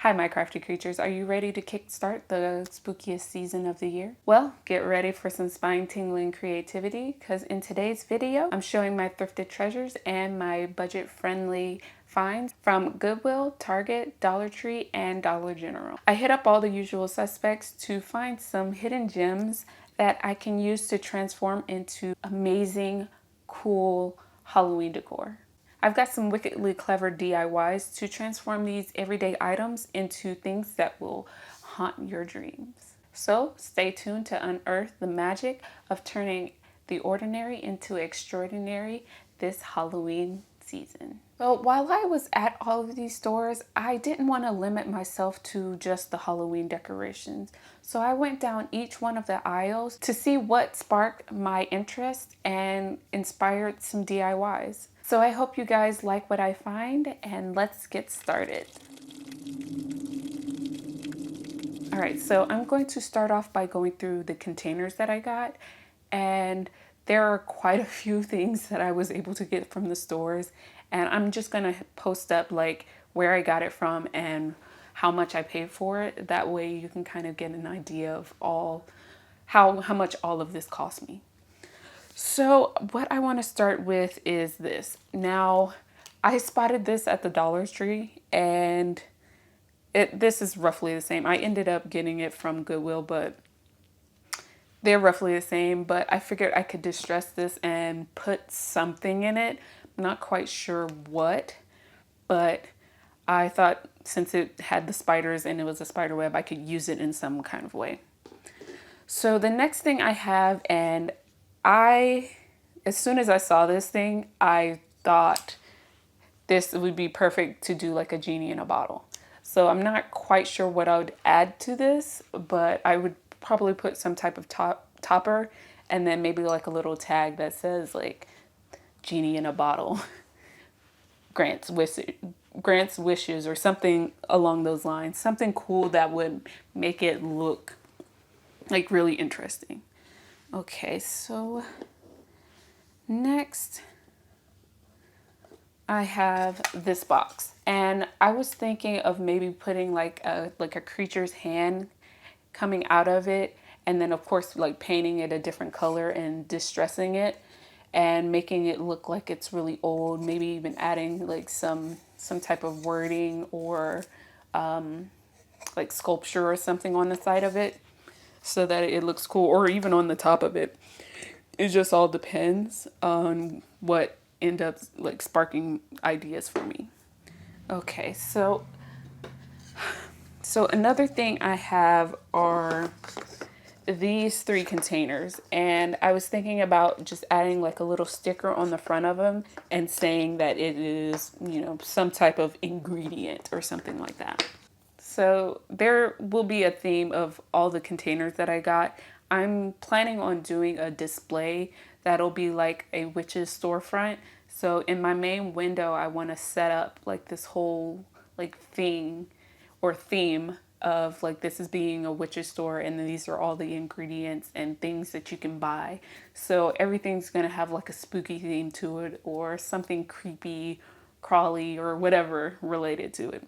Hi, my crafty creatures. Are you ready to kickstart the spookiest season of the year? Well, get ready for some spine-tingling creativity, because in today's video, I'm showing my thrifted treasures and my budget-friendly finds from Goodwill, Target, Dollar Tree, and Dollar General. I hit up all the usual suspects to find some hidden gems that I can use to transform into amazing, cool Halloween decor. I've got some wickedly clever DIYs to transform these everyday items into things that will haunt your dreams. So stay tuned to unearth the magic of turning the ordinary into extraordinary this Halloween season. Well, while I was at all of these stores, I didn't want to limit myself to just the Halloween decorations. So I went down each one of the aisles to see what sparked my interest and inspired some DIYs. So I hope you guys like what I find, and let's get started. All right, so I'm going to start off by going through the containers that I got, and there are quite a few things that I was able to get from the stores, and I'm just gonna post up like where I got it from and how much I paid for it. That way you can kind of get an idea of how much all of this cost me. So what I want to start with is this. Now, I spotted this at the Dollar Tree, and this is roughly the same. I ended up getting it from Goodwill, but they're roughly the same. But I figured I could distress this and put something in it. I'm not quite sure what, but I thought since it had the spiders and it was a spider web, I could use it in some kind of way. So the next thing I have, and as soon as I saw this thing, I thought this would be perfect to do like a genie in a bottle. So I'm not quite sure what I would add to this, but I would probably put some type of topper and then maybe like a little tag that says like genie in a bottle, grants wishes or something along those lines. Something cool that would make it look like really interesting. Okay, so next, I have this box, and I was thinking of maybe putting like a creature's hand coming out of it, and then of course like painting it a different color and distressing it and making it look like it's really old. Maybe even adding like some type of wording or like sculpture or something on the side of it so that it looks cool, or even on the top of it. It just all depends on what end up like sparking ideas for me. Okay, so another thing I have are these 3 containers, and I was thinking about just adding like a little sticker on the front of them and saying that it is, some type of ingredient or something like that. So there will be a theme of all the containers that I got. I'm planning on doing a display that'll be like a witch's storefront. So in my main window, I want to set up like this whole like theme of like this is being a witch's store, and then these are all the ingredients and things that you can buy. So everything's gonna have like a spooky theme to it or something creepy, crawly, or whatever related to it.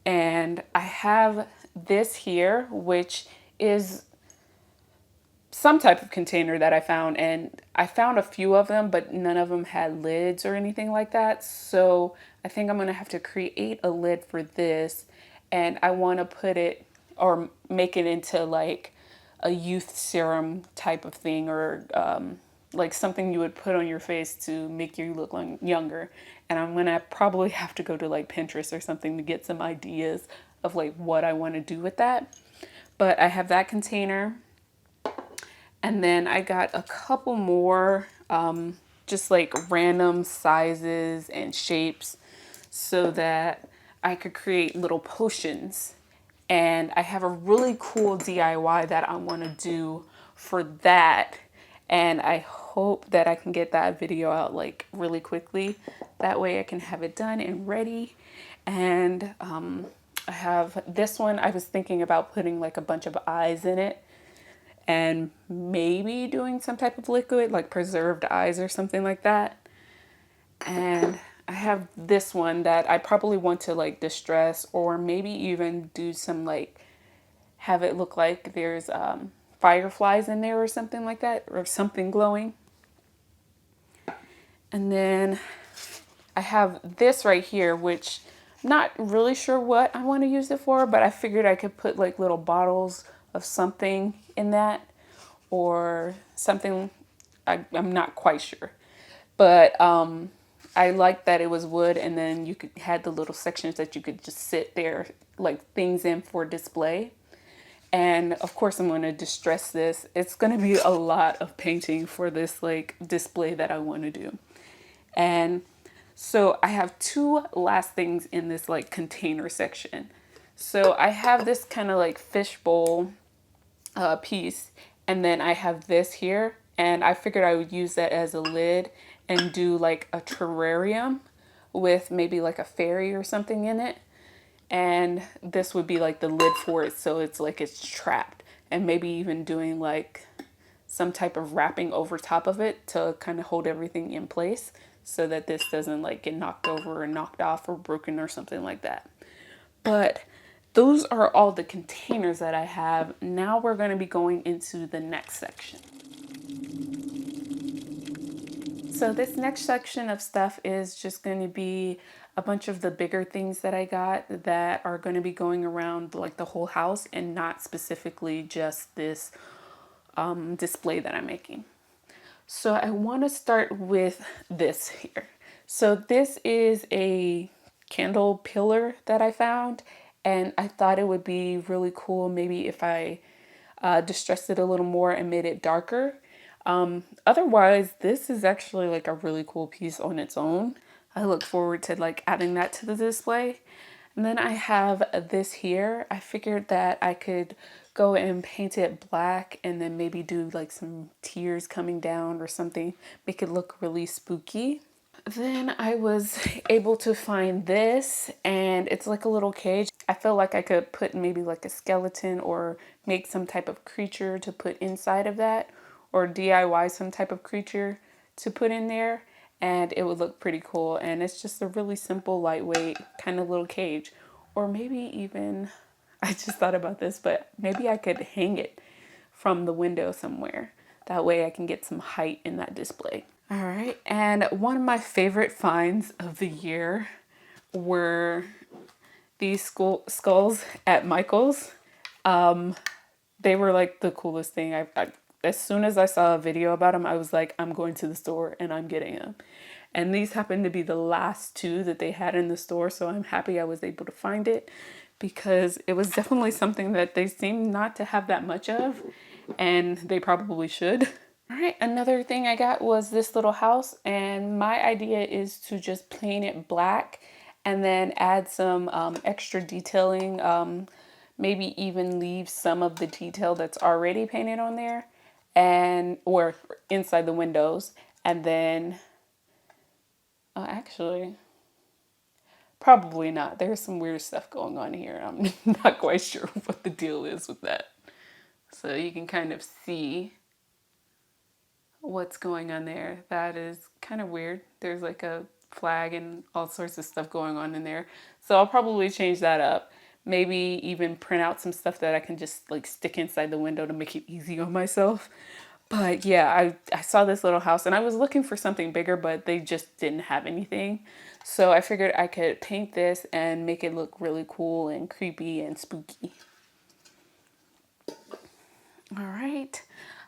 And I have this here, which is some type of container that I found, and I found a few of them, but none of them had lids or anything like that. So I think I'm gonna have to create a lid for this, and I want to put it or make it into like a youth serum type of thing, or like something you would put on your face to make you look like younger. And I'm gonna probably have to go to like Pinterest or something to get some ideas of like what I want to do with that. But I have that container. And then I got a couple more just like random sizes and shapes so that I could create little potions. And I have a really cool DIY that I want to do for that. And I hope that I can get that video out like really quickly. That way I can have it done and ready. And I have this one. I was thinking about putting like a bunch of eyes in it and maybe doing some type of liquid like preserved eyes or something like that. And I have this one that I probably want to like distress, or maybe even do some like have it look like there's fireflies in there or something like that, or something glowing. And then I have this right here, which I'm not really sure what I want to use it for, but I figured I could put like little bottles of something in that, or something. I'm not quite sure. But I like that it was wood, and then you could had the little sections that you could just sit there, like things in for display. And of course, I'm going to distress this. It's going to be a lot of painting for this like display that I want to do. And so I have two last things in this like container section. So I have this kind of like fishbowl piece, and then I have this here, and I figured I would use that as a lid and do like a terrarium with maybe like a fairy or something in it, and this would be like the lid for it, so it's like it's trapped, and maybe even doing like some type of wrapping over top of it to kind of hold everything in place so that this doesn't like get knocked over or knocked off or broken or something like that. But those are all the containers that I have. Now we're going to be going into the next section. So this next section of stuff is just going to be a bunch of the bigger things that I got that are going to be going around like the whole house, and not specifically just this display that I'm making. So I want to start with this here. So this is a candle pillar that I found, and I thought it would be really cool maybe if I distressed it a little more and made it darker. Otherwise, this is actually like a really cool piece on its own. I look forward to like adding that to the display. And then I have this here. I figured that I could go and paint it black and then maybe do like some tears coming down or something, make it look really spooky. Then I was able to find this, and it's like a little cage. I feel like I could put maybe like a skeleton or make some type of creature to put inside of that, or DIY some type of creature to put in there, and it would look pretty cool. And it's just a really simple, lightweight kind of little cage. Or maybe even, I just thought about this, but maybe I could hang it from the window somewhere. That way I can get some height in that display. All right, and one of my favorite finds of the year were these skulls at Michael's. They were like the coolest thing. As soon as I saw a video about them, I was like, I'm going to the store and I'm getting them. And these happened to be the last two that they had in the store, so I'm happy I was able to find it, because it was definitely something that they seem not to have that much of, and they probably should. All right, another thing I got was this little house, and my idea is to just paint it black and then add some extra detailing, maybe even leave some of the detail that's already painted on there, and or inside the windows, and then actually probably not. There's some weird stuff going on here. I'm not quite sure what the deal is with that. So you can kind of see what's going on there. That is kind of weird. There's like a flag and all sorts of stuff going on in there. So I'll probably change that up. Maybe even print out some stuff that I can just like stick inside the window to make it easy on myself. But yeah, I saw this little house and I was looking for something bigger, but they just didn't have anything. So I figured I could paint this and make it look really cool and creepy and spooky. All right.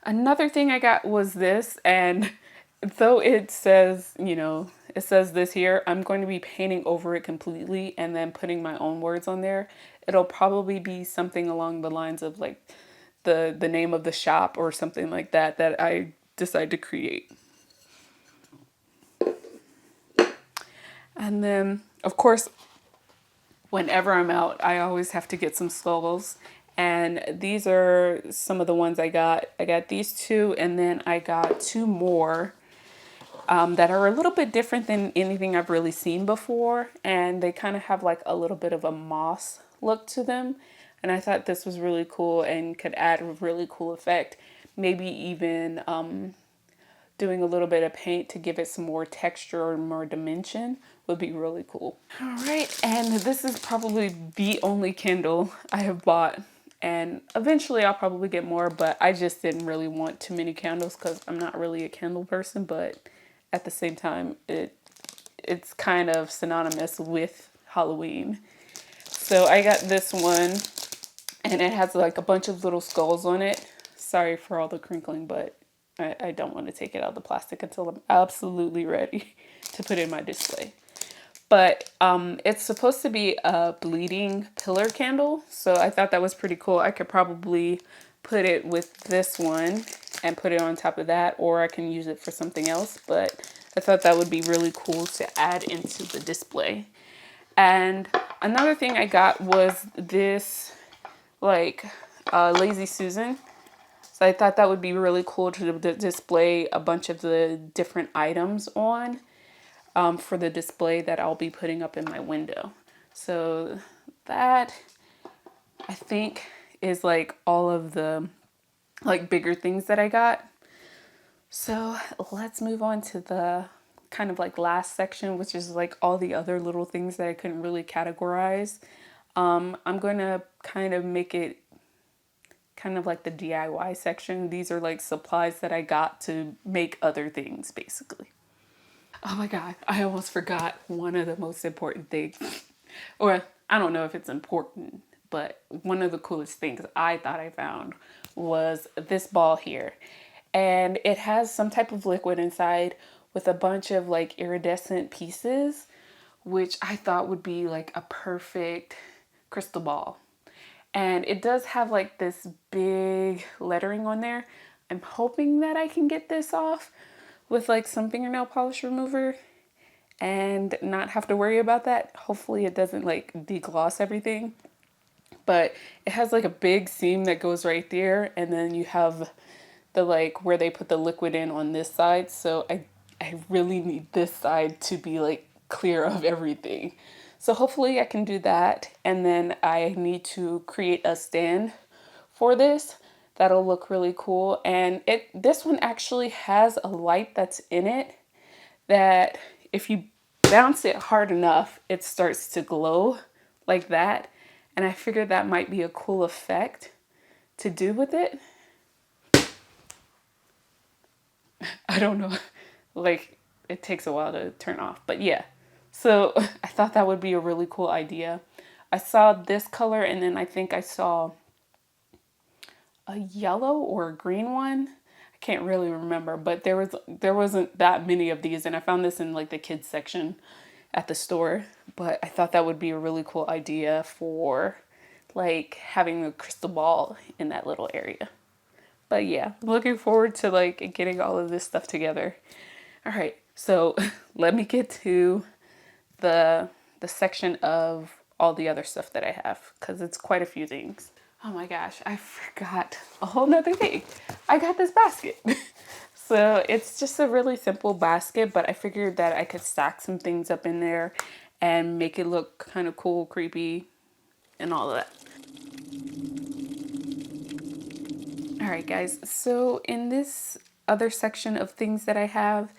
Another thing I got was this, and though it says, it says this here, I'm going to be painting over it completely and then putting my own words on there. It'll probably be something along the lines of like the name of the shop or something like that that I decide to create. And then, of course, whenever I'm out, I always have to get some skulls. And these are some of the ones I got. I got these two, and then I got two more that are a little bit different than anything I've really seen before. And they kind of have like a little bit of a moss look to them. And I thought this was really cool and could add a really cool effect. Maybe even doing a little bit of paint to give it some more texture or more dimension would be really cool. All right, and this is probably the only candle I have bought, and eventually I'll probably get more, but I just didn't really want too many candles because I'm not really a candle person, but at the same time, it's kind of synonymous with Halloween. So I got this one, and it has like a bunch of little skulls on it. Sorry for all the crinkling, but I don't want to take it out of the plastic until I'm absolutely ready to put it in my display. But it's supposed to be a bleeding pillar candle, so I thought that was pretty cool. I could probably put it with this one and put it on top of that, or I can use it for something else, but I thought that would be really cool to add into the display. And another thing I got was this like Lazy Susan. So I thought that would be really cool to display a bunch of the different items on for the display that I'll be putting up in my window. So that I think is like all of the like bigger things that I got. So let's move on to the kind of like last section, which is like all the other little things that I couldn't really categorize. I'm going to kind of make it kind of like the DIY section. These are like supplies that I got to make other things, basically. Oh my God, I almost forgot one of the most important things. Or I don't know if it's important, but one of the coolest things I thought I found was this ball here. And it has some type of liquid inside with a bunch of like iridescent pieces, which I thought would be like a perfect crystal ball. And it does have like this big lettering on there. I'm hoping that I can get this off with like some fingernail polish remover and not have to worry about that. Hopefully it doesn't like degloss everything. But it has like a big seam that goes right there, and then you have the like where they put the liquid in on this side. So I really need this side to be like clear of everything. So hopefully I can do that. And then I need to create a stand for this. That'll look really cool. And this one actually has a light that's in it that if you bounce it hard enough, it starts to glow like that. And I figured that might be a cool effect to do with it. I don't know. Like, it takes a while to turn off. But yeah. So I thought that would be a really cool idea. I saw this color, and then I think I saw a yellow or a green one. I can't really remember, but there wasn't that many of these, and I found this in like the kids section at the store. But I thought that would be a really cool idea for like having a crystal ball in that little area. But yeah, I'm looking forward to like getting all of this stuff together. All right, so let me get to the section of all the other stuff that I have, because it's quite a few things. Oh my gosh, I forgot a whole nother thing. I got this basket. So it's just a really simple basket, but I figured that I could stack some things up in there and make it look kind of cool, creepy, and all of that. All right, guys, so in this other section of things that I have,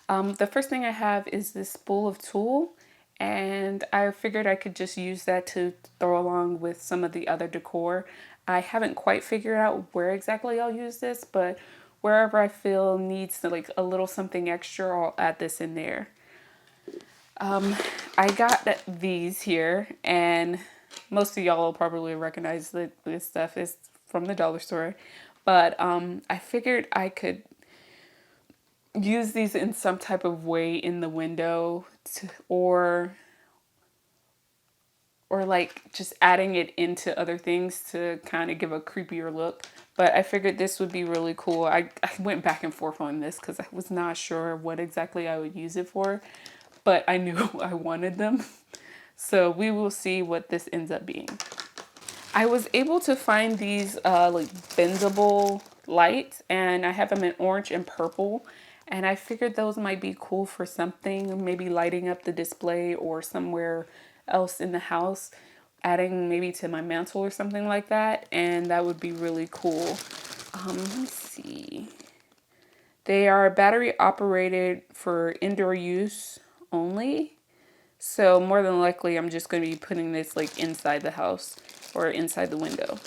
the first thing I have is this spool of tulle, and I figured I could just use that to throw along with some of the other decor. I haven't quite figured out where exactly I'll use this, but wherever I feel needs to, like a little something extra, I'll add this in there. I got these here, and most of y'all will probably recognize that this stuff is from the dollar store. But I figured I could use these in some type of way in the window or like just adding it into other things to kind of give a creepier look. But I figured this would be really cool. I went back and forth on this because I was not sure what exactly I would use it for, but I knew I wanted them. So we will see what this ends up being. I was able to find these like bendable lights, and I have them in orange and purple, and I figured those might be cool for something, maybe lighting up the display or somewhere else in the house, adding maybe to my mantle or something like that, and that would be really cool. Let me see. They are battery operated for indoor use only. So more than likely I'm just going to be putting this like inside the house or inside the window.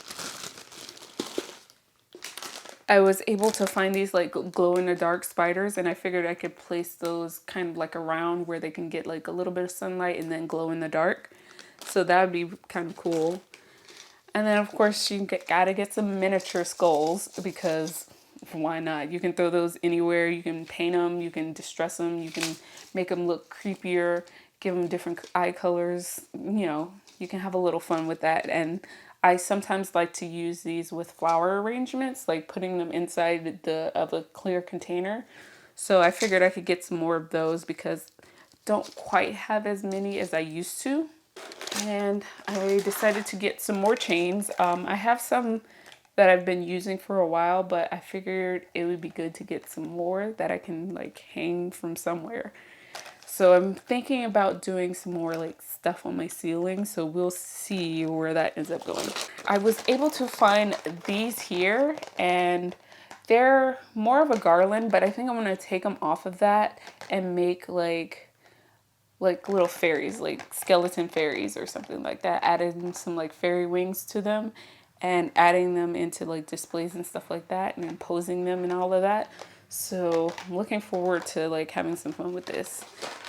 I was able to find these like glow in the dark spiders, and I figured I could place those kind of like around where they can get like a little bit of sunlight and then glow in the dark. So that would be kind of cool. And then of course you gotta get some miniature skulls, because why not? You can throw those anywhere. You can paint them, you can distress them, you can make them look creepier, give them different eye colors. You know, you can have a little fun with that. And I sometimes like to use these with flower arrangements, like putting them inside of a clear container. So I figured I could get some more of those because I don't quite have as many as I used to. And I decided to get some more chains. I have some that I've been using for a while, but I figured it would be good to get some more that I can like hang from somewhere. So I'm thinking about doing some more like stuff on my ceiling, so we'll see where that ends up going. I was able to find these here, and they're more of a garland, but I think I'm gonna take them off of that and make like little fairies, like skeleton fairies or something like that, adding some like fairy wings to them and adding them into like displays and stuff like that and imposing them and all of that. So I'm looking forward to like having some fun with this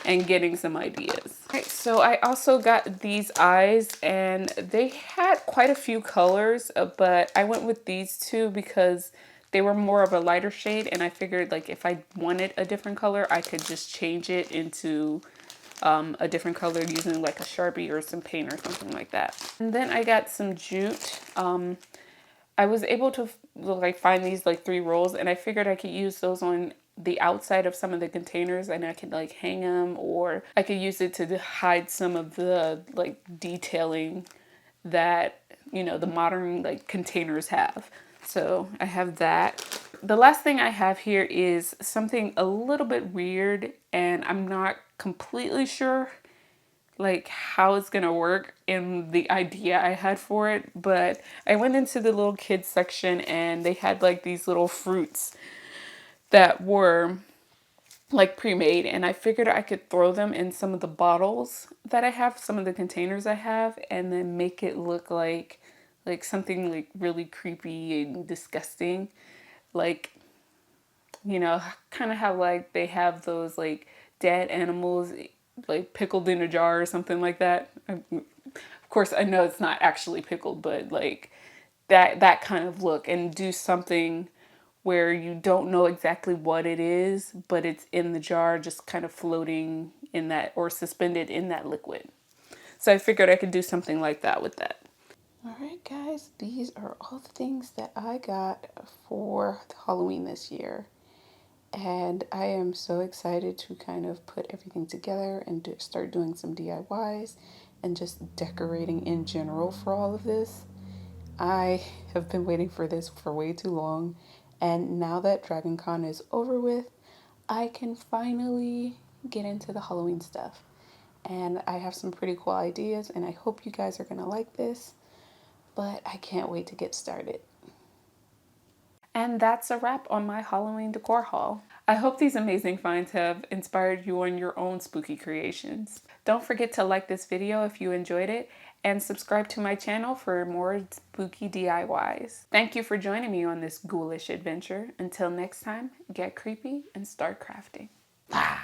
and getting some ideas. Alright, so I also got these eyes, and they had quite a few colors, but I went with these two because they were more of a lighter shade, and I figured like if I wanted a different color, I could just change it into a different color using like a Sharpie or some paint or something like that. And then I got some jute. I was able to like find these like 3 rolls, and I figured I could use those on the outside of some of the containers, and I could like hang them, or I could use it to hide some of the like detailing that, you know, the modern like containers have. So I have that. The last thing I have here is something a little bit weird, and I'm not completely sure like how it's gonna work and the idea I had for it, but I went into the little kids section and they had like these little fruits that were like pre-made, and I figured I could throw them in some of the bottles that I have, some of the containers I have, and then make it look like something like really creepy and disgusting. Like, you know, kind of how like they have those like dead animals like pickled in a jar or something like that. Of course, I know it's not actually pickled, but like that kind of look, and do something where you don't know exactly what it is, but it's in the jar, just kind of floating in that or suspended in that liquid. So I figured I could do something like that with that. All right, guys, these are all the things that I got for Halloween this year. And I am so excited to kind of put everything together and start doing some DIYs and just decorating in general for all of this. I have been waiting for this for way too long, and now that Dragon Con is over with, I can finally get into the Halloween stuff. And I have some pretty cool ideas, and I hope you guys are gonna like this, but I can't wait to get started. And that's a wrap on my Halloween decor haul. I hope these amazing finds have inspired you on your own spooky creations. Don't forget to like this video if you enjoyed it, and subscribe to my channel for more spooky DIYs. Thank you for joining me on this ghoulish adventure. Until next time, get creepy and start crafting. Bye.